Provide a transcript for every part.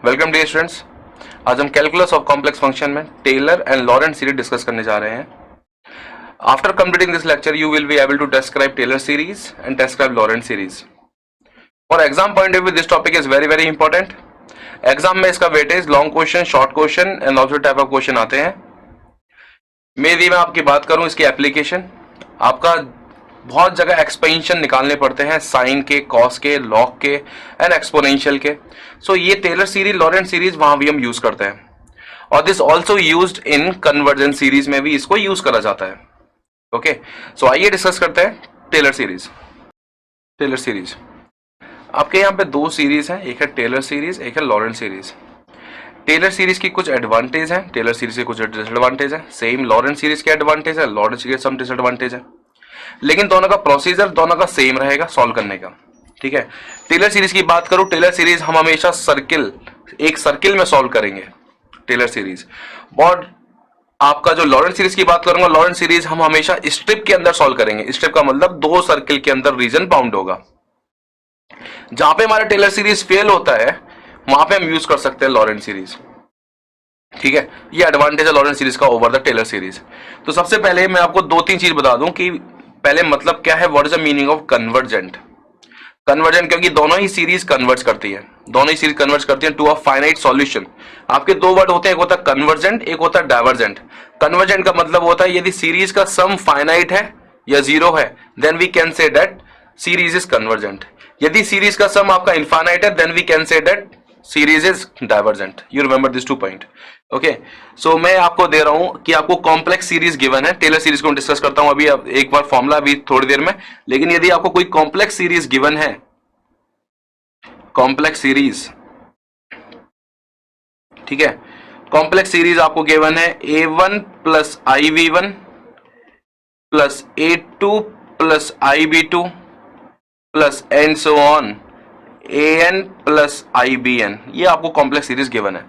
Welcome dear students. आज हम calculus of complex function में Taylor and Laurent series discuss करने जा रहे हैं। After completing this lecture you will be able to describe Taylor series and describe Laurent series. For exam point of view this topic is very very important. Exam में इसका weightage long question, short question and also type of question आते हैं। मैं आपकी बात करूं इसकी application, आपका बहुत जगह एक्सपेंशन निकालने पड़ते हैं, साइन के, कॉस के, लॉग के एंड एक्सपोनेंशियल के। सो ये टेलर सीरीज, लॉरेंट सीरीज वहां भी हम यूज करते हैं और this also used in convergence series में भी इसको यूज करा जाता है। ओके, सो आइए डिस्कस करते हैं टेलर सीरीज। टेलर सीरीज आपके यहाँ पे दो सीरीज हैं, एक है टेलर सीरीज, एक है लॉरेंट सीरीज। टेलर सीरीज की कुछ एडवांटेज है, टेलर सीरीज के कुछ डिसएडवांटेज है। सेम लॉरेंट सीरीज के एडवांटेज है, लॉरेंट सीरीज के सम डिसएडवांटेज है, लेकिन दोनों का प्रोसीजर दोनों का सेम रहेगा सॉल्व करने का। ठीक है, टेलर सीरीज की बात करूं, टेलर सीरीज हम हमेशा एक सर्किल में सॉल्व करेंगे टेलर सीरीज। और आपका जो लॉरेंट सीरीज की बात करूंगा, लॉरेंट सीरीज हम हमेशा स्ट्रिप के अंदर सॉल्व करेंगे। स्ट्रिप का मतलब दो सर्किल के अंदर रीजन बाउंड होगा। जहां पे हमारा टेलर सीरीज फेल होता है वहां पे हम यूज कर सकते हैं लॉरेंट सीरीज। ठीक है, ये एडवांटेज है लॉरेंट सीरीज का ओवर द टेलर सीरीज। तो सबसे पहले मैं आपको दो तीन चीज बता दूं कि पहले मतलब क्या है, what is the meaning of convergent. Convergent क्योंकि दोनों ही सीरीज कन्वर्ज करती है, दोनों ही सीरीज कन्वर्ज करती है टू अ फाइनाइट सॉल्यूशन। आपके दो वर्ड होते हैं, एक होता है कन्वर्जेंट, एक होता है डाइवर्जेंट। कन्वर्जेंट का मतलब होता है यदि सीरीज का सम फाइनाइट है या जीरो है then we can say that series is convergent. यदि सीरीज का सम आपका इनफाइनाइट है then we can say that series is divergent. You remember this 2 point. Okay, so मैं आपको दे रहा हूं कि आपको कॉम्प्लेक्स सीरीज गिवन है। टेलर सीरीज को डिस्कस करता हूं अभी, अब एक बार फॉर्मूला अभी थोड़ी देर में। लेकिन यदि आपको कोई कॉम्प्लेक्स सीरीज गिवन है, कॉम्प्लेक्स सीरीज, ठीक है, कॉम्प्लेक्स सीरीज आपको गिवन है A1 plus IV1 plus A2 plus IB2 plus and so on AN plus IBN। ये आपको कॉम्प्लेक्स सीरीज गिवन है।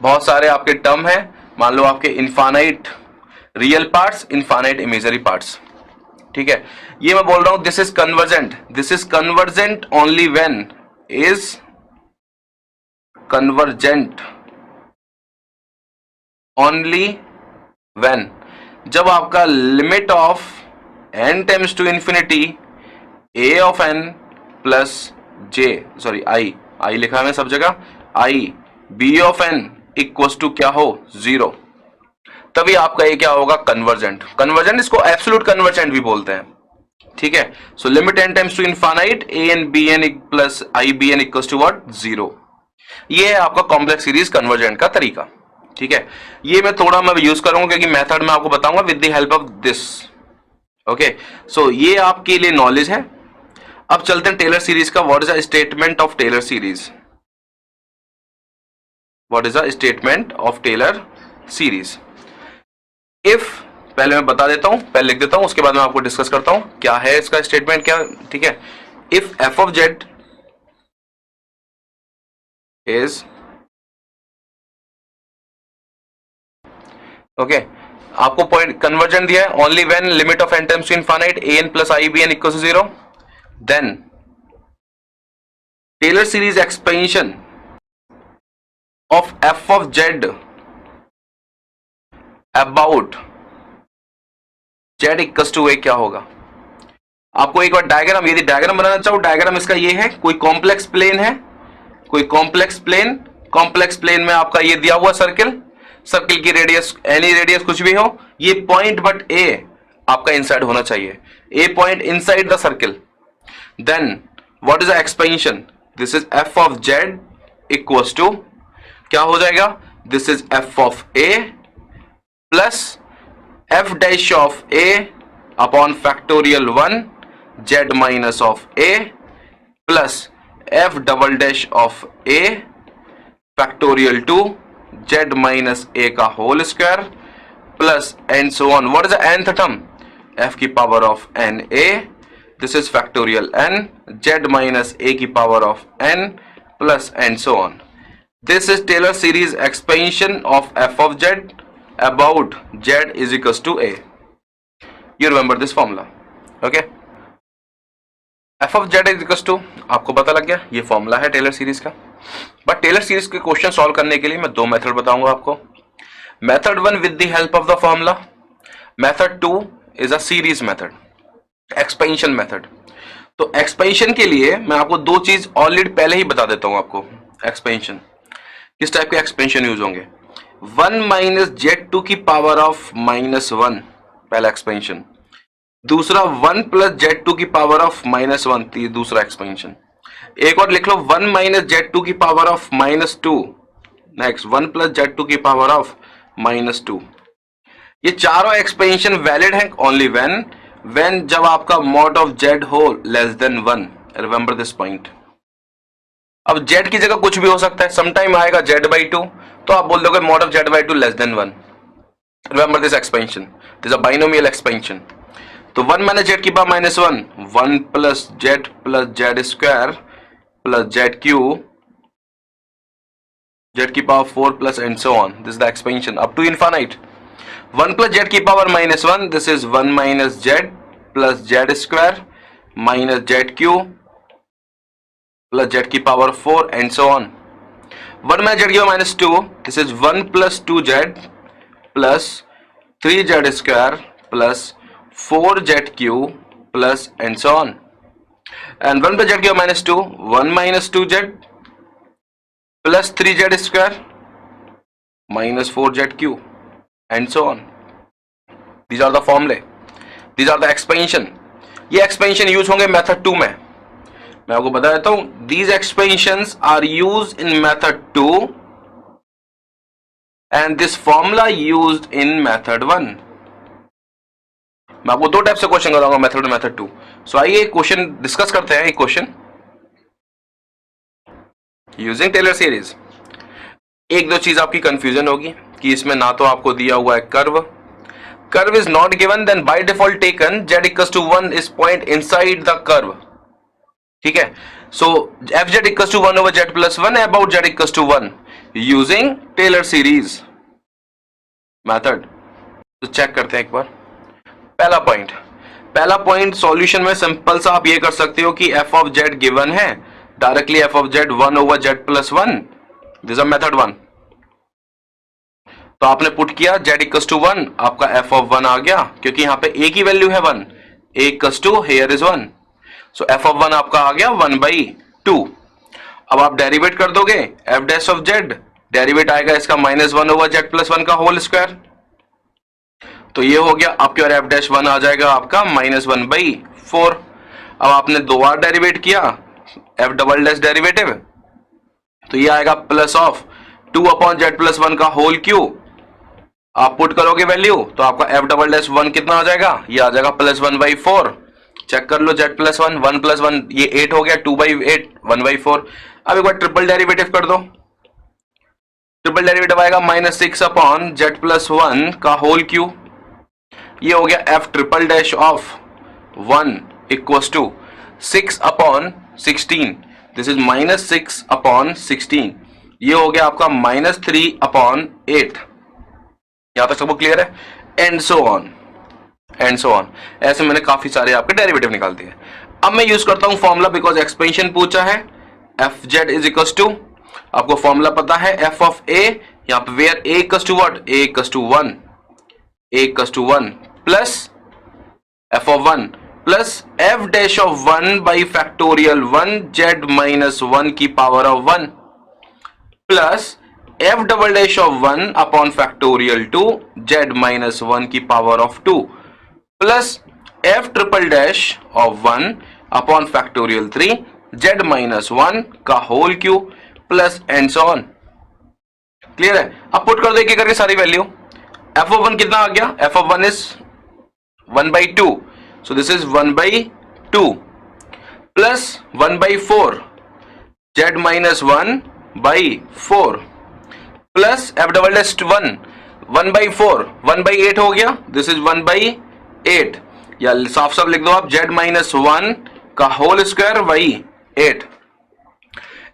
बहुत सारे आपके टर्म है, मान लो आपके infinite real parts, infinite imaginary parts. ठीक है, ये मैं बोल रहा हूं this is convergent, this is convergent only when is convergent only when, जब आपका limit of n tends to infinity a of n plus j, sorry i लिखा है मैं सब जगह, i b of n equals to क्या हो, 0, तभी आपका ये क्या होगा, कन्वर्जेंट। कन्वर्जेंट इसको एब्सोल्यूट कन्वर्जेंट भी बोलते हैं। ठीक है, so limit n times to infinite an bn plus ibn equals to what, 0। ये है आपका कॉम्प्लेक्स सीरीज कन्वर्जेंट का तरीका। ठीक है, ये मैं थोड़ा यूज करूंगा क्योंकि मेथड में आपको बताऊंगा with the help of this. Okay, so ये आपके लिए नॉलेज है। अब चलते हैं टेलर सीरीज का। What is the statement of Taylor series? What is the statement of Taylor series? If, पहले मैं बता देता हूं, पहले लिख देता हूं, उसके बाद मैं आपको डिस्कस करता हूं क्या है इसका स्टेटमेंट क्या। ठीक है, if f of z is, okay, आपको पॉइंट कन्वर्जेंट दिया है only when limit of n tends to infinite an plus ibn equal to 0, then Taylor series expansion of f of z about z equals to a क्या होगा। आपको एक बार diagram, यदि diagram बनाना चाहो, diagram इसका ये है, कोई कॉम्प्लेक्स प्लेन है, कोई कॉम्प्लेक्स प्लेन, कॉम्प्लेक्स प्लेन में आपका ये दिया हुआ सर्किल, सर्किल की रेडियस एनी रेडियस कुछ भी हो, ये पॉइंट बट a आपका इनसाइड होना चाहिए, a point inside the circle. Then what is the expansion, this is f of z equals to क्या हो जाएगा, this is f of a plus f dash of a upon factorial 1 z minus of a plus f double dash of a factorial 2 z minus a का whole square plus and so on. What is the nth term, f की power of n a, this is factorial n z minus a की power of n plus and so on. This is Taylor series expansion of f of z about z is equals to a. You remember this formula, okay? f of z is equals to, आपको पता लग गया, ये formula है Taylor series का। But Taylor series के question solve करने के लिए मैं दो मेथड बताऊंगा आपको. Method one with the help of the formula, method two is a series method, expansion method. तो एक्सपेंशन के लिए मैं आपको दो चीज ऑलरेडी पहले ही बता देता हूं आपको. एक्सपेंशन किस टाइप के एक्सपेंशन यूज होंगे. 1 माइनस जेड टू की पावर ऑफ -1 पहला एक्सपेंशन, दूसरा 1 प्लस जेड टू की पावर ऑफ -1 दूसरा एक्सपेंशन. एक और लिख लो 1 माइनस जेड टू की power of -2. Next 1 plus z to की पावर ऑफ -2. ये चारों एक्सपेंशन वैलिड है ओनली व्हेन जब आपका मॉड ऑफ जेड हो less than 1. Remember this point. अब जेड की जगह कुछ भी हो सकता है. समटाइम आएगा z/2 तो आप बोल दोगे mod of z/2 less than 1. Remember this expansion, this a binomial expansion. तो 1 माइनस जेड की power -1, 1 plus z square plus z cube, z की power 4 plus and so on. This is the expansion up to infinite. 1 plus z की power -1, this is 1 minus z plus z square minus z cube plus z की power 4 and so on. 1 minus z की power -2, this is 1 plus 2z plus 3z square plus 4z cube plus and so on. And 1 plus z की power -2, 1 minus 2z plus 3z square minus 4z cube and so on. These are the formulae. These are the expansion. ये expansion use होंगे method 2 में. मैं आपको बता देता हूं, these expansions are used in method 2 and this formula used in method 1. मैं आपको दो टाइप से क्वेश्चन कराऊंगा मेथड 1 मेथड 2. सो आइए क्वेश्चन डिस्कस करते हैं. एक क्वेश्चन यूजिंग टेलर सीरीज. एक दो चीज आपकी कंफ्यूजन होगी कि इसमें ना तो आपको दिया हुआ है curve is not given, then by default taken z equals to 1 is point inside the curve. ठीक है. So fz equals to 1 over z plus 1 about z equals to 1 using Taylor series method. तो check करते हैं एक बार. पहला point solution में simple सा आप ये कर सकते हो कि f ऑफ z गिवन है, directly f of z 1 over z plus 1. This is method 1. तो आपने पुट किया z इक्वल्स टू 1, आपका f ऑफ 1 आ गया क्योंकि यहां पे a की वैल्यू है 1, a equals to here is 1. So f of 1 आपका आ गया 1/2. अब आप डेरिवेट कर दोगे f dash of z, derivative आएगा इसका -1 ओवर z प्लस 1 का होल स्क्वायर. तो ये हो गया आपके, और f डैश 1 आ जाएगा आपका -1/4. अब आपने दो बार डेरिवेट किया f डबल डैश डेरिवेटिव, तो ये आएगा plus of 2 upon z plus 1 का होल क्यूब. आप पुट करोगे वैल्यू तो आपका f डबल डैश 1 कितना आ जाएगा, ये आ जाएगा +1/4. चेक कर लो z प्लस 1, 1 प्लस 1 ये 8 हो गया, 2/8 1/4. अब एक बार ट्रिपल डेरिवेटिव कर दो. ट्रिपल डेरिवेटिव आएगा -6 अपॉन z प्लस 1 का होल क्यूब. ये हो गया f triple dash of 1 equals to 6 upon 16. This is -6 upon 16. ये हो गया आपका -3 अपॉन 8. यहां तक सबको क्लियर है. And so on. ऐसे मैंने काफी सारे आपके डेरिवेटिव निकाल दिए. अब मैं यूज करता हूं फॉर्मूला, बिकॉज एक्सपेंशन पूछा है. F z is equals to, आपको फॉर्मूला पता है एफ ऑफ ए, यहां पे where a equals to what, a equals to 1, a equals to 1 plus f of 1 plus f dash of 1 by factorial 1 z minus 1 की power of 1 plus f double dash of 1 upon factorial 2 z minus 1 की power of 2 plus f triple dash of 1 upon factorial 3 z minus 1 का whole cube plus and so on. Clear है. अब put कर दो एक करके सारी वैल्यू. एफ ऑफ 1 कितना आ गया, F of 1 is 1/2. So this is 1/2 plus 1/4 z minus 1/4 plus f double dash 1/4 1/8 हो गया. This is 1/8, या साफ साफ लिख दो आप z minus 1 का whole square by 8.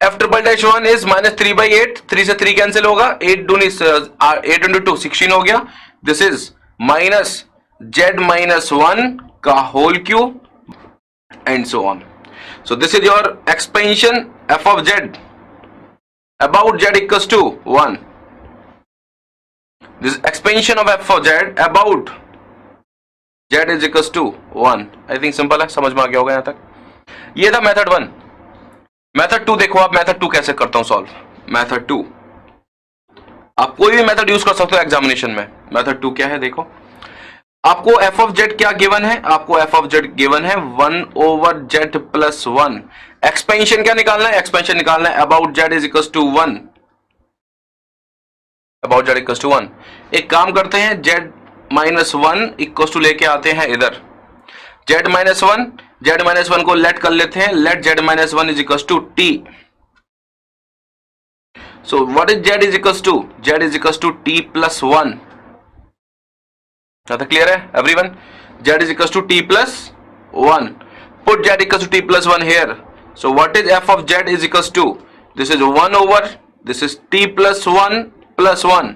f triple dash 1 is -3/8, 3 से 3 कैंसिल होगा, 8 into 2 16 हो गया. This is minus z minus 1 का whole cube and so on. So this is your expansion f of z. about z equals to 1. This expansion of f of z about z is equals to 1. I think simple है, समझ में आ गया होगा यहां तक. ये था method 1. Method 2 देखो आप, मेथड 2 कैसे करता हूं सॉल्व. मेथड 2 आप कोई भी मेथड यूज कर सकते हो एग्जामिनेशन में. मेथड 2 क्या है देखो, आपको f ऑफ z क्या गिवन है, आपको f ऑफ z गिवन है 1 ओवर z प्लस 1. एक्सपेंशन क्या निकालना है, एक्सपेंशन निकालना है about z is equal to 1. About z equal to 1. एक काम करते हैं, z माइनस 1 इक्वल टू लेके आते हैं इधर. z माइनस 1 को लेट कर लेते हैं. Let z minus 1 is equal to t. So what is z is equal to, z is equal to t plus 1. तो क्लियर है everyone. z is equals to t plus 1. Put z equals to t plus 1 here. So what is f of z is equals to, this is 1 over, this is t plus 1 plus 1.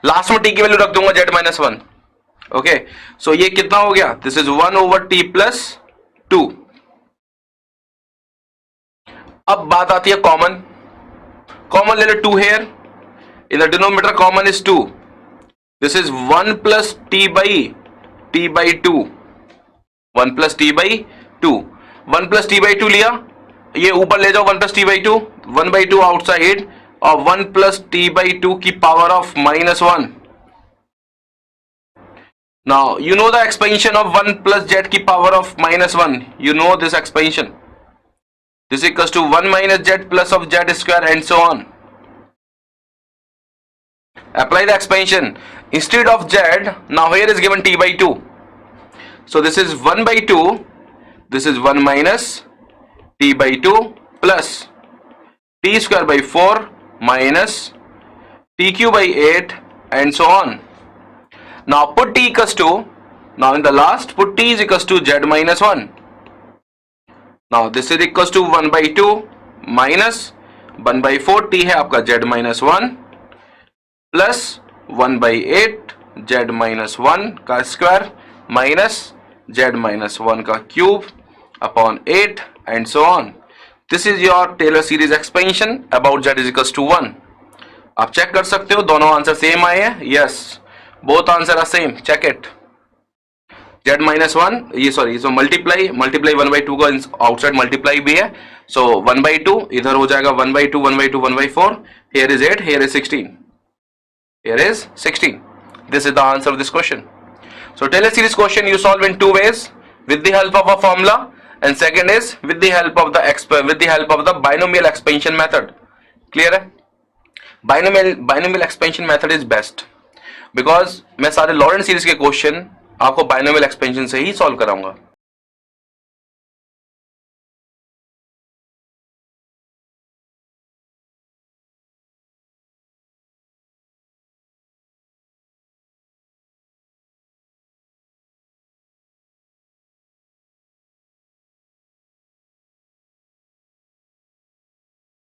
Last में t की value रख दूंगा z minus 1. Okay, so ये कितना हो गया, this is 1 over t plus 2. अब बात आती है कॉमन. कॉमन ले लो 2 here. In the denominator common is 2. This is 1 plus t by 2. 1 plus t by 2. 1 plus t by 2 लिया, ये ऊपर ले जाओ 1 plus t by 2. 1 by 2 outside और 1 plus t by 2 की power of minus 1. Now you know the expansion of 1 plus z की power of minus 1. You know this expansion. This equals to 1 minus z plus of z square and so on. Apply the expansion. Instead of z, now here is given t by 2. So this is 1 by 2. This is 1 minus t by 2 plus t square by 4 minus t cube by 8 and so on. Now put t equals to, now in the last put t is equals to z minus 1. Now this is equals to 1 by 2 minus 1 by 4 t है आपका z minus 1 plus 1 by 8 z minus 1 का square minus z minus 1 का cube upon 8 and so on. This is your Taylor series expansion about z is equals to 1. आप check कर सकते हो दोनों answer same आए हैं. Yes, both answer are same. Check it. z minus 1, ये sorry, so multiply 1 by 2 का outside multiply भी है. सो 1 by 2 इधर हो जाएगा 1 by 2 1 by 2 1 by 4. Here is 8, here is 16. Here is 16. This is the answer of this question. So Taylor series question you solve in two ways, with the help of a formula, and second is with the help of the binomial expansion method. Clear है? Binomial expansion method is best because मैं सारे Lorentz series के question आपको binomial expansion से ही solve कराऊंगा.